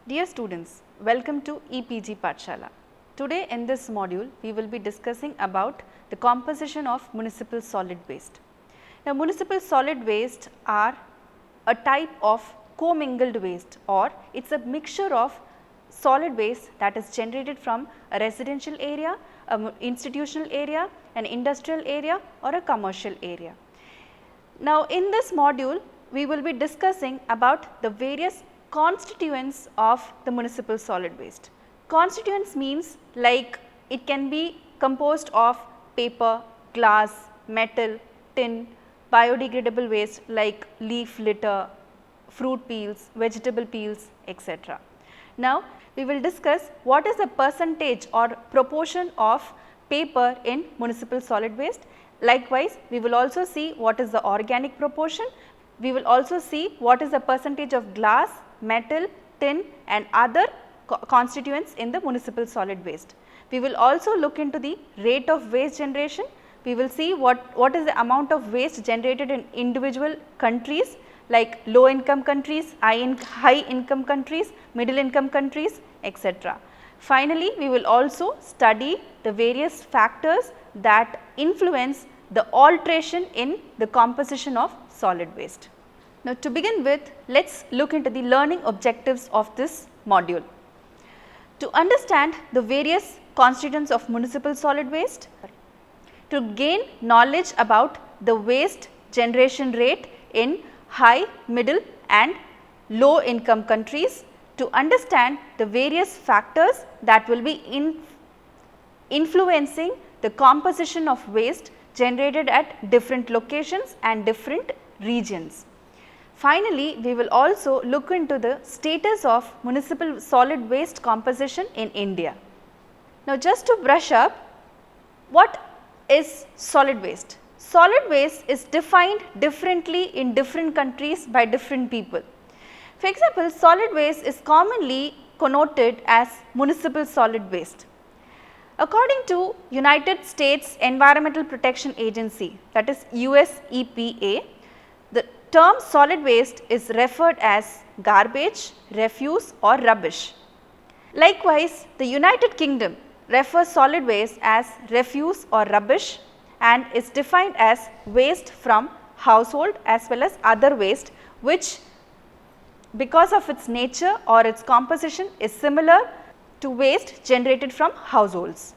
Dear students, welcome to EPG Pathshala. Today in this module, we will be discussing about the composition of municipal solid waste. Now, municipal solid waste are a type of commingled waste, or it is a mixture of solid waste that is generated from a residential area, an institutional area, an industrial area or a commercial area. Now, in this module, we will be discussing about the various constituents of the municipal solid waste. Constituents means like it can be composed of paper, glass, metal, tin, biodegradable waste like leaf litter, fruit peels, vegetable peels, etc. Now, we will discuss what is the percentage or proportion of paper in municipal solid waste. Likewise, we will also see what is the organic proportion. We will also see what is the percentage of glass, metal, tin and other constituents in the municipal solid waste. We will also look into the rate of waste generation. We will see what is the amount of waste generated in individual countries like low income countries, high income countries, middle income countries, etc. Finally, we will also study the various factors that influence the alteration in the composition of solid waste. Now, to begin with, let us look into the learning objectives of this module. To understand the various constituents of municipal solid waste, to gain knowledge about the waste generation rate in high, middle and low income countries, to understand the various factors that will be influencing the composition of waste generated at different locations and different regions. Finally, we will also look into the status of municipal solid waste composition in India. Now, just to brush up, what is solid waste? Solid waste is defined differently in different countries by different people. For example, solid waste is commonly connoted as municipal solid waste. According to United States Environmental Protection Agency, that is US EPA, the term solid waste is referred as garbage, refuse or rubbish. Likewise, the United Kingdom refers solid waste as refuse or rubbish and is defined as waste from household as well as other waste, which because of its nature or its composition is similar to waste generated from households.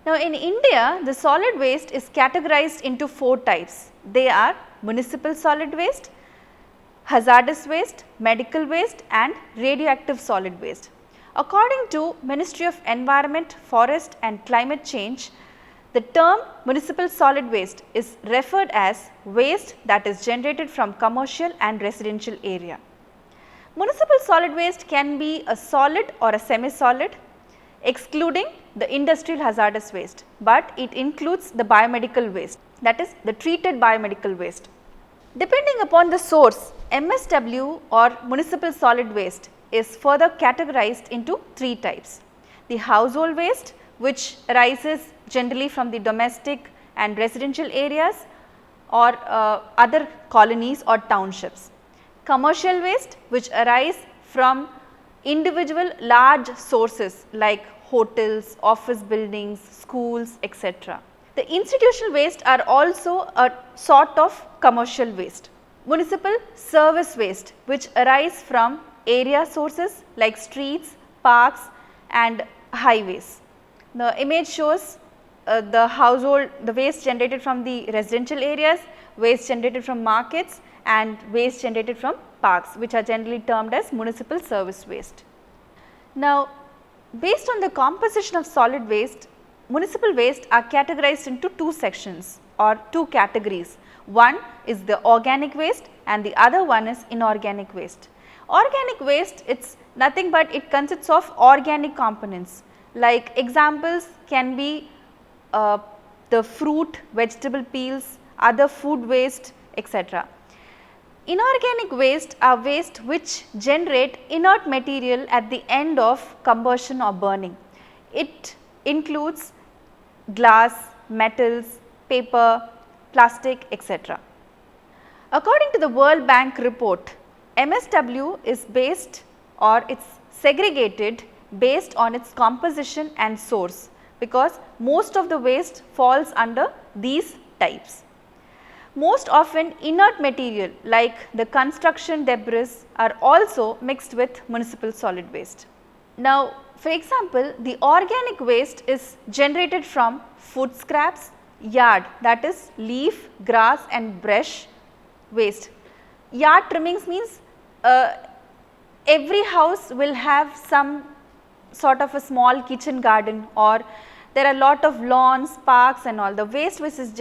Now, in India, the solid waste is categorized into 4 types. They are municipal solid waste, hazardous waste, medical waste and radioactive solid waste. According to Ministry of Environment, Forest and Climate Change, the term municipal solid waste is referred as waste that is generated from commercial and residential area. Municipal solid waste can be a solid or a semi-solid, excluding the industrial hazardous waste, but it includes the biomedical waste, that is the treated biomedical waste. Depending upon the source, MSW or municipal solid waste is further categorized into 3 types. The household waste, which arises generally from the domestic and residential areas or other colonies or townships. Commercial waste, which arise from individual large sources like hotels, office buildings, schools, etc. The institutional waste are also a sort of commercial waste. Municipal service waste, which arise from area sources like streets, parks and highways. The image shows the waste generated from the residential areas, waste generated from markets and waste generated from parks, which are generally termed as municipal service waste. Now, based on the composition of solid waste, municipal waste are categorized into 2 sections or 2 categories. One is the organic waste and the other one is inorganic waste. Organic waste, it is nothing but it consists of organic components, like examples can be the fruit, vegetable peels, other food waste, etc. Inorganic waste are waste which generate inert material at the end of combustion or burning. It includes glass, metals, paper, plastic, etc. According to the World Bank report, MSW is based or its segregated based on its composition and source, because most of the waste falls under these types. Most often inert material like the construction debris are also mixed with municipal solid waste. Now, for example, the organic waste is generated from food scraps, yard, that is leaf, grass and brush waste. Yard trimmings means every house will have some sort of a small kitchen garden, or there are lot of lawns, parks and all. The waste which is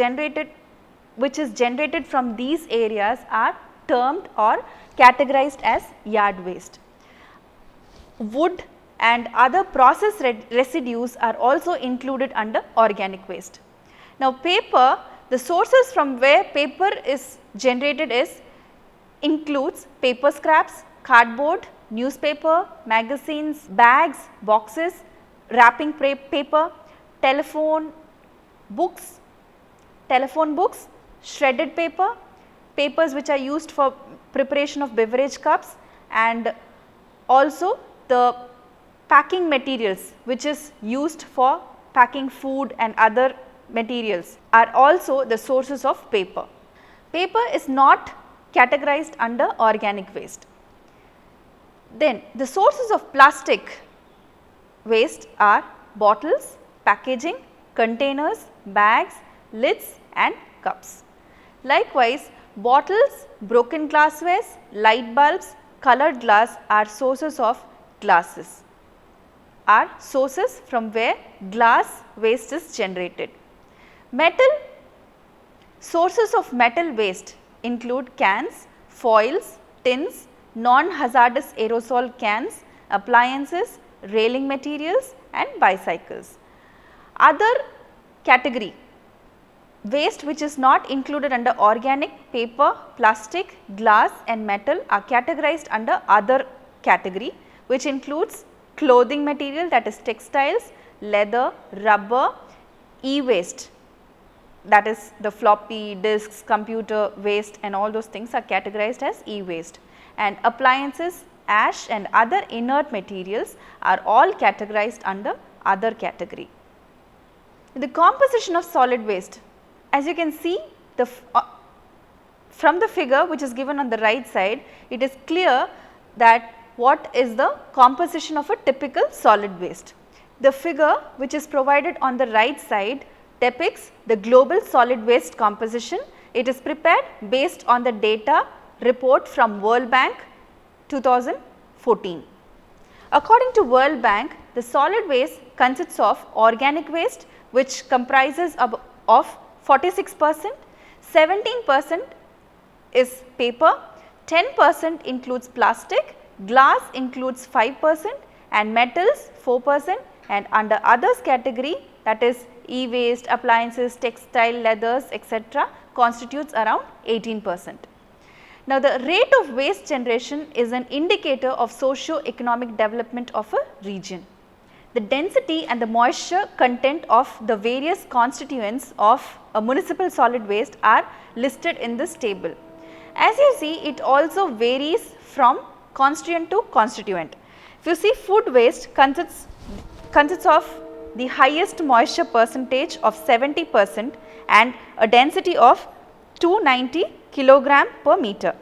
generated from these areas are termed or categorized as yard waste. Wood and other process residues are also included under organic waste. Now, paper, the sources from where paper is generated includes paper scraps, cardboard, newspaper, magazines, bags, boxes, wrapping paper, telephone books, shredded paper, papers which are used for preparation of beverage cups, and also the packing materials which is used for packing food and other materials are also the sources of paper. Paper is not categorized under organic waste. Then the sources of plastic waste are bottles, packaging, containers, bags, lids and cups. Likewise, bottles, broken glasswares, light bulbs, colored glass are sources of glasses, are sources from where glass waste is generated. Metal, sources of metal waste include cans, foils, tins, non-hazardous aerosol cans, appliances, railing materials and bicycles. Other category waste which is not included under organic, paper, plastic, glass and metal are categorized under other category, which includes clothing material, that is textiles, leather, rubber, e-waste, that is the floppy disks, computer waste and all those things are categorized as e-waste, and appliances, ash and other inert materials are all categorized under other category. The composition of solid waste, as you can see from the figure which is given on the right side, it is clear that what is the composition of a typical solid waste. The figure which is provided on the right side depicts the global solid waste composition. It is prepared based on the data report from World Bank 2014. According to World Bank, the solid waste consists of organic waste, which comprises of 46%, 17% is paper, 10% includes plastic, glass includes 5% and metals 4%, and under others category, that is e-waste, appliances, textile, leathers etc. constitutes around 18%. Now, the rate of waste generation is an indicator of socio-economic development of a region. The density and the moisture content of the various constituents of a municipal solid waste are listed in this table. As you see, it also varies from constituent to constituent. If you see, food waste consists of the highest moisture percentage of 70% and a density of 290 kilogram per meter.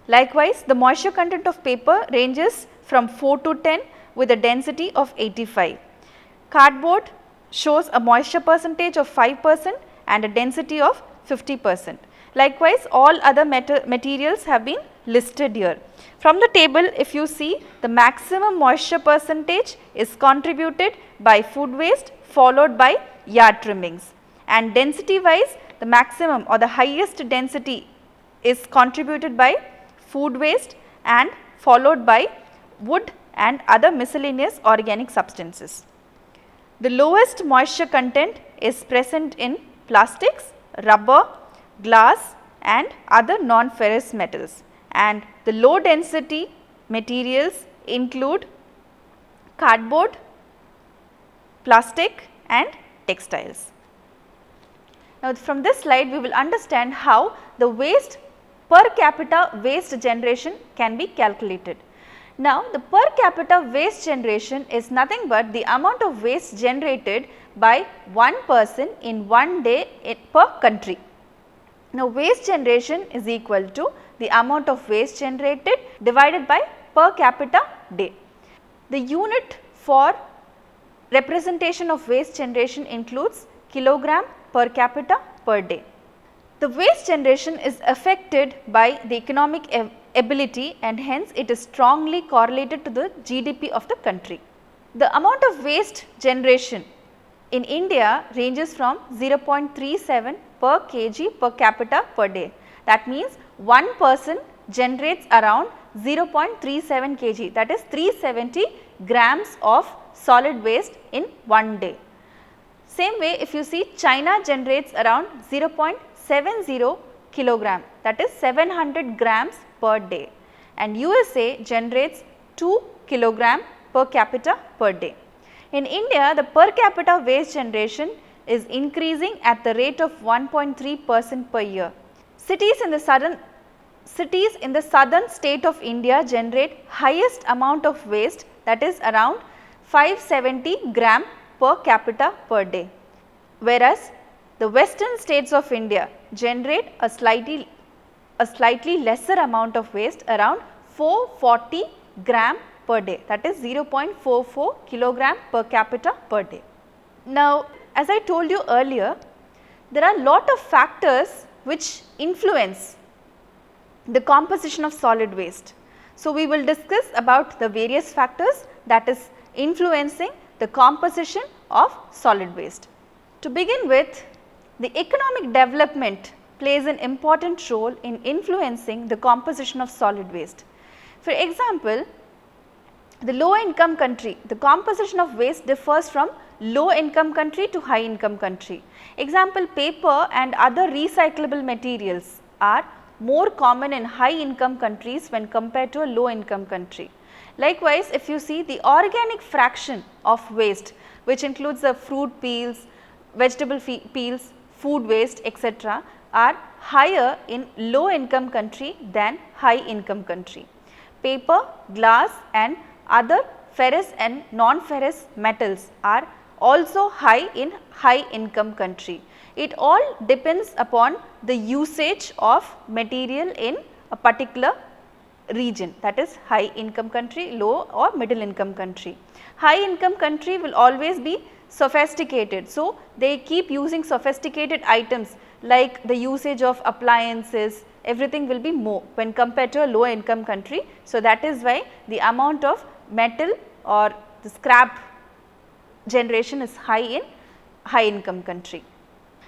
Likewise, the moisture content of paper ranges from 4 to 10 with a density of 85. Cardboard shows a moisture percentage of 5% and a density of 50%. Likewise, all other materials have been listed here. From the table, if you see, the maximum moisture percentage is contributed by food waste, followed by yard trimmings, and density wise the maximum or the highest density is contributed by food waste and followed by wood and other miscellaneous organic substances. The lowest moisture content is present in plastics, rubber, glass and other non-ferrous metals, and the low density materials include cardboard, plastic and textiles. Now, from this slide we will understand how the waste per capita waste generation can be calculated. Now, the per capita waste generation is nothing but the amount of waste generated by one person in one day per country. Now, waste generation is equal to the amount of waste generated divided by per capita day. The unit for representation of waste generation includes kilogram per capita per day. The waste generation is affected by the economic ability and hence it is strongly correlated to the GDP of the country. The amount of waste generation in India ranges from 0.37 per kg per capita per day. That means one person generates around 0.37 kg, that is 370 grams of solid waste in one day. Same way, if you see, China generates around 0.70 kilogram, that is 700 grams per day, and USA generates 2 kilogram per capita per day. In India, the per capita waste generation is increasing at the rate of 1.3% per year. Cities in the southern state of India generate highest amount of waste, that is around 570 gram per capita per day, whereas the western states of India generate a slightly lesser amount of waste, around 440 gram per day, that is 0.44 kilogram per capita per day. Now, as I told you earlier, there are lot of factors which influence the composition of solid waste. So, we will discuss about the various factors that is influencing the composition of solid waste. To begin with, the economic development plays an important role in influencing the composition of solid waste. For example, the low income country, the composition of waste differs from low income country to high income country. Example, paper and other recyclable materials are more common in high income countries when compared to a low income country. Likewise, if you see, the organic fraction of waste, which includes the fruit peels, vegetable peels, food waste, etc., are higher in low income country than high income country. Paper, glass and other ferrous and non-ferrous metals are also high in high income country. It all depends upon the usage of material in a particular region, that is high income country, low or middle income country. High income country will always be sophisticated. So, they keep using sophisticated items like the usage of appliances, everything will be more when compared to a low income country. So, that is why the amount of metal or the scrap generation is high in high income country.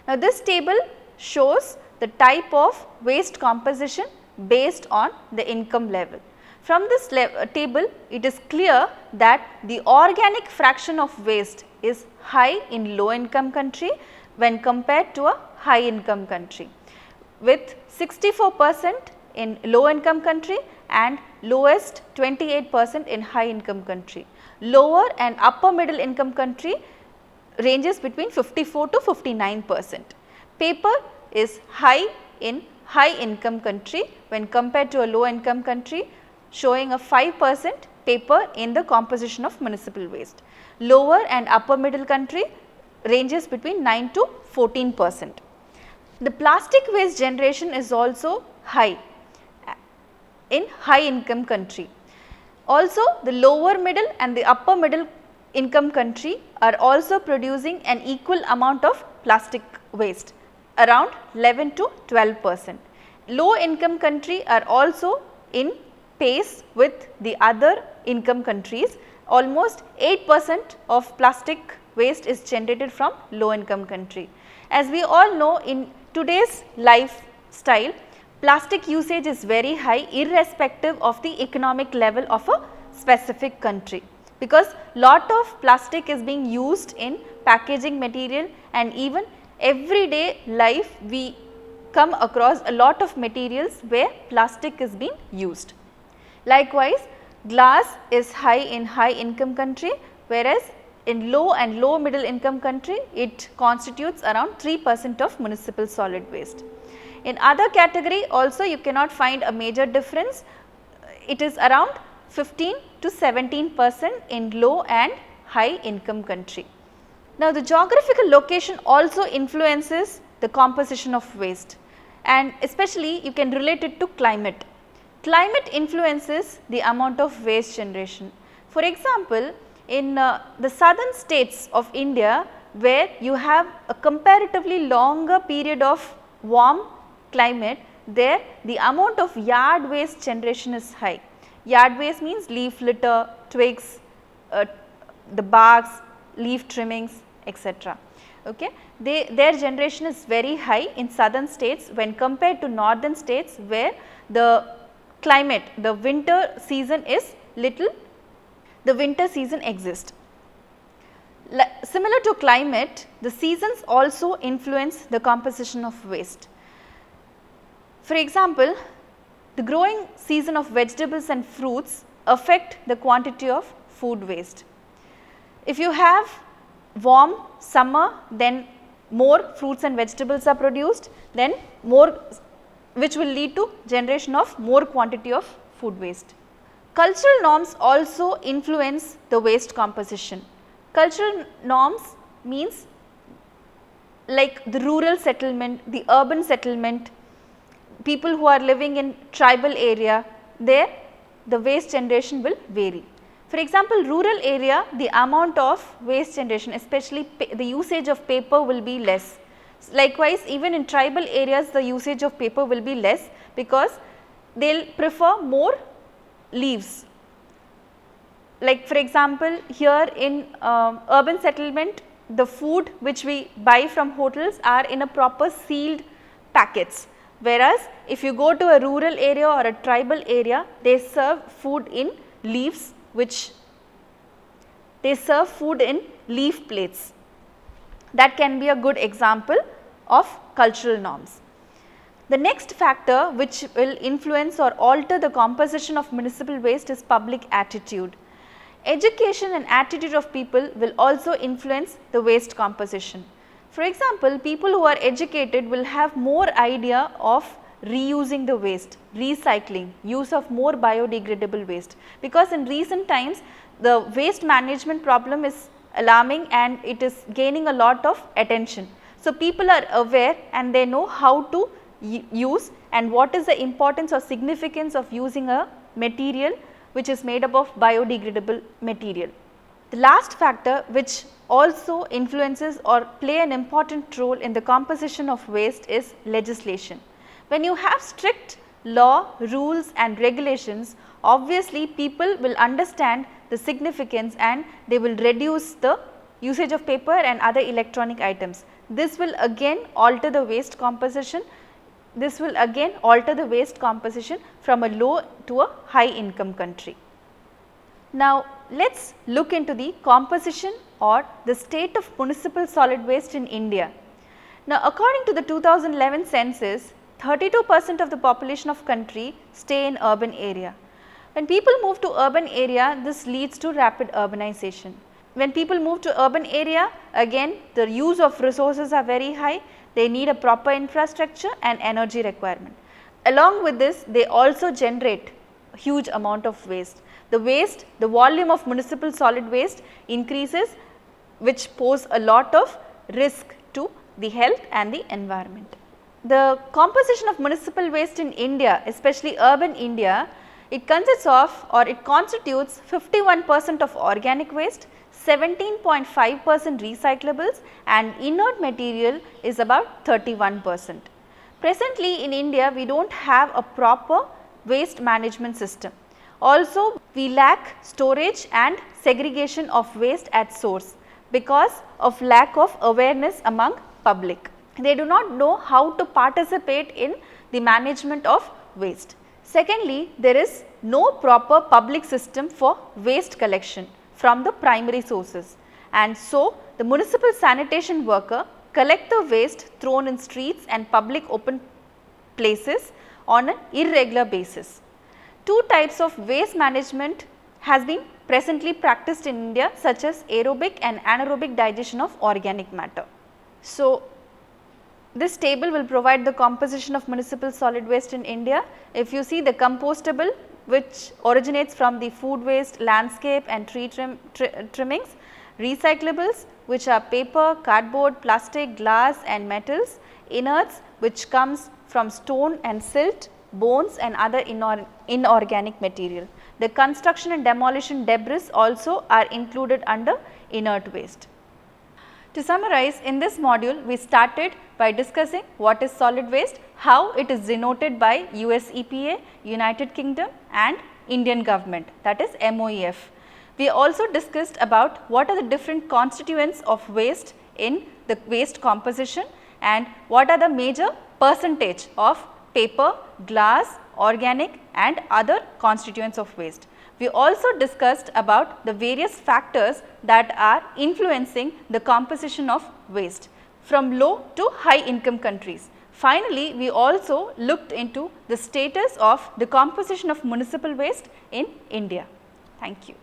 Now, this table shows the type of waste composition based on the income level. From this table, it is clear that the organic fraction of waste is high in low income country when compared to a high income country, with 64% in low income country and lowest 28% in high income country. Lower and upper middle income country ranges between 54 to 59%. Paper is high in high income country when compared to a low income country, showing a 5% paper in the composition of municipal waste. Lower and upper middle country ranges between 9 to 14%. The plastic waste generation is also high in high income country. Also, the lower middle and the upper middle income country are also producing an equal amount of plastic waste, around 11 to 12%. Low income country are also in pace with the other income countries. Almost 8% of plastic waste is generated from low income country. As we all know, in today's lifestyle, plastic usage is very high irrespective of the economic level of a specific country, because lot of plastic is being used in packaging material, and even everyday life we come across a lot of materials where plastic is being used. Likewise, glass is high in high income country, whereas in low and low middle income country it constitutes around 3% of municipal solid waste. In other category also you cannot find a major difference, it is around 15 to 17% in low and high income country. Now, the geographical location also influences the composition of waste, and especially you can relate it to climate. Climate influences the amount of waste generation. For example, in the southern states of India, where you have a comparatively longer period of warm climate, there the amount of yard waste generation is high. Yard waste means leaf litter, twigs, the barks, leaf trimmings, etc. Okay. Their generation is very high in southern states when compared to northern states, where the climate, the winter season is little, the winter season exists. Similar to climate, the seasons also influence the composition of waste. For example, the growing season of vegetables and fruits affect the quantity of food waste. If you have warm summer, then more fruits and vegetables are produced, then more, which will lead to generation of more quantity of food waste. Cultural norms also influence the waste composition. Cultural norms means like the rural settlement, the urban settlement, people who are living in tribal area, there the waste generation will vary. For example, rural area, the amount of waste generation, especially the usage of paper, will be less. Likewise, even in tribal areas, the usage of paper will be less, because they will prefer more leaves. Like for example, here in urban settlement, the food which we buy from hotels are in a proper sealed packets, whereas if you go to a rural area or a tribal area, they serve food in leaves, which they serve food in leaf plates. That can be a good example of cultural norms. The next factor which will influence or alter the composition of municipal waste is public attitude. Education and attitude of people will also influence the waste composition. For example, people who are educated will have more idea of reusing the waste, recycling, use of more biodegradable waste, because in recent times the waste management problem is alarming and it is gaining a lot of attention. So, people are aware and they know how to use and what is the importance or significance of using a material which is made up of biodegradable material. The last factor which also influences or play an important role in the composition of waste is legislation. When you have strict law, rules and regulations, obviously people will understand the significance and they will reduce the usage of paper and other electronic items. This will again alter the waste composition. This will again alter the waste composition from a low to a high income country. Now, let us look into the composition or the state of municipal solid waste in India. Now, according to the 2011 census, 32% of the population of country stay in urban area. When people move to urban area, this leads to rapid urbanization. When people move to urban area, again the use of resources are very high, they need a proper infrastructure and energy requirement. Along with this, they also generate a huge amount of waste. The volume of municipal solid waste increases, which pose a lot of risk to the health and the environment. The composition of municipal waste in India, especially urban India, it consists of or it constitutes 51% of organic waste, 17.5% recyclables and inert material is about 31%. Presently in India, we do not have a proper waste management system. Also, we lack storage and segregation of waste at source because of lack of awareness among public. They do not know how to participate in the management of waste. Secondly, there is no proper public system for waste collection from the primary sources, and so the municipal sanitation worker collect the waste thrown in streets and public open places on an irregular basis. Two types of waste management has been presently practiced in India, such as aerobic and anaerobic digestion of organic matter. So, this table will provide the composition of municipal solid waste in India. If you see, the compostable which originates from the food waste, landscape and tree trimmings, recyclables which are paper, cardboard, plastic, glass and metals, inerts which comes from stone and silt, bones and other inorganic material. The construction and demolition debris also are included under inert waste. To summarize, in this module we started by discussing what is solid waste, how it is denoted by US EPA, United Kingdom and Indian government, that is MOEF. We also discussed about what are the different constituents of waste in the waste composition and what are the major percentage of paper, glass, organic and other constituents of waste. We also discussed about the various factors that are influencing the composition of waste from low to high income countries. Finally, we also looked into the status of the composition of municipal waste in India. Thank you.